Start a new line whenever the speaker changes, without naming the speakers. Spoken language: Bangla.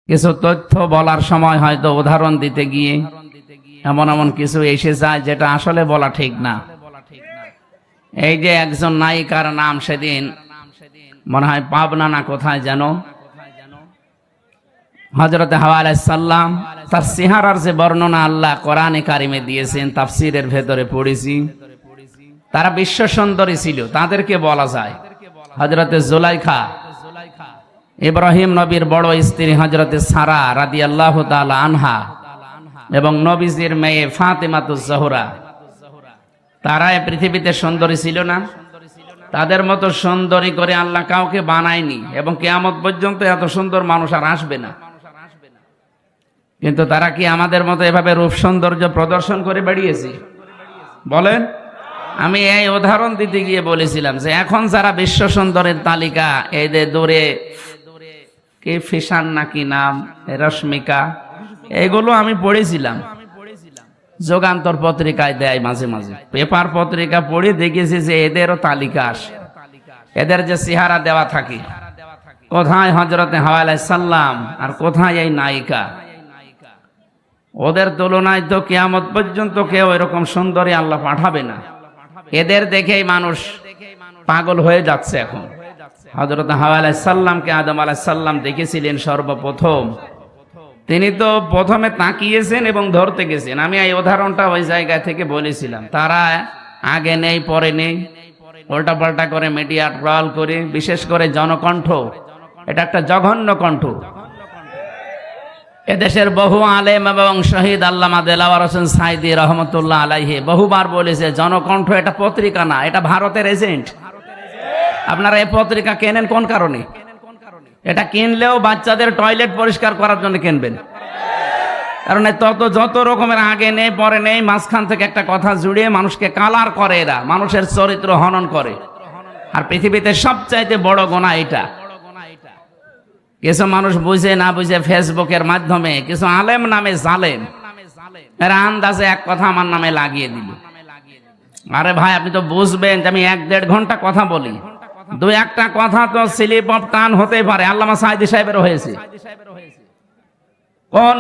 কিছু তথ্য বলার সময় হয়তো উদাহরণ দিতে গিয়ে এমন এমন কিছু এসে যায় যেটা আসলে বলা ঠিক না। এই যে একজন নায়িকার নাম সেদিন মনে হয় পাবনা না কোথায় যেন, হযরত হাওয়া আলাইহিস সালাম তার চেহারার যে বর্ণনা আল্লাহ কোরআনে কারিমে দিয়েছেন, তাফসীরের ভেতরে পড়েছি, তারা বিশ্ব সুন্দরী ছিল। তাদেরকে বলা যায় হযরত জুলাইখা, ইব্রাহিম নবীর বড় স্ত্রী হযরতে সারা রাদিয়াল্লাহু তাআলা আনহা এবং নবীজির মেয়ে ফাতেমাতুজ জোহরা, তারা এই পৃথিবীতে সুন্দরী ছিল না? তাদের মতো সুন্দরী করে আল্লাহ কাউকে বানায়নি এবং কিয়ামত পর্যন্ত এত সুন্দর মানুষ আর আসবে না। কিন্তু তারা কি আমাদের মতো এভাবে রূপ সৌন্দর্য প্রদর্শন করে বেরিয়েছে? বলেন। আমি এই উদাহরণ দিতে গিয়ে বলেছিলাম যে এখন যারা বিশ্ব সুন্দরের তালিকা, এই যে দূরে কে ফিশান নাকি নাম, রশ্মিকা, এগুলো আমি পড়েছিলাম, যোগান্তর পত্রিকায় দেয় মাঝে মাঝে, পেপার পত্রিকা পড়ে দেখেছি যে এদেরও তালিকা আসে, এদের যে চেহারা দেওয়া থাকে, কোথায় হযরতে হাওয়া আলাইহিস সালাম আর কোথায় এই নায়িকা। ওদের তুলনায় তো কিয়ামত পর্যন্ত কেউ এরকম সুন্দরী আল্লাহ পাঠাবে না। এদের দেখেই মানুষ পাগল হয়ে যাচ্ছে এখন। হযরত হাওয়া আলাইহিস সালামকে আদম আলাইহিস সালাম দেখেছিলেন সর্বপ্রথম, তিনি তো প্রথমে তাকিয়েছেন এবং ধরতে গেছেন। আমি এই উদাহরণটা ওই জায়গা থেকে বলেছিলাম। তারা আগে নেই পরে নেই, উল্টা পাল্টা করে মিডিয়া ট্রল করে, বিশেষ করে জনকণ্ঠ, এটা একটা জঘন্য কণ্ঠ। এদেশের বহু আলেম এবং শহীদ আল্লামা দেলাওয়ার হোসেন সাইদি রহমতুল্লাহ আলাইহি বহুবার বলেছে, জনকণ্ঠ এটা পত্রিকা না, এটা ভারতের এজেন্ট। আপনারা এই পত্রিকা কেনেন কোন কারণে? এটা কিনলেও বাচ্চাদের টয়লেট পরিষ্কার করার জন্য কিনবেন, কারণ যত রকমের আগে নেই পরে নেই, মাঝখান থেকে একটা কথা জুড়িয়ে মানুষকে কালার করে, এরা মানুষের চরিত্র হনন করে। আর পৃথিবীতে সবচাইতে বড় গুনাহ এটা। কিছু মানুষ বুঝে না বুঝে ফেসবুকের মাধ্যমে কিছু আলেম নামে জালেম, এরা আন্দাজে এক কথা আমার নামে লাগিয়ে দিল। আরে ভাই, আপনি তো বুঝবেন যে আমি 1-1.5 ঘন্টা কথা বলি, 2-1টা কথা তো স্লিপ অফ টান হতেই পারে। আল্লামা সাঈদী সাহেবেরও হয়েছে, কোন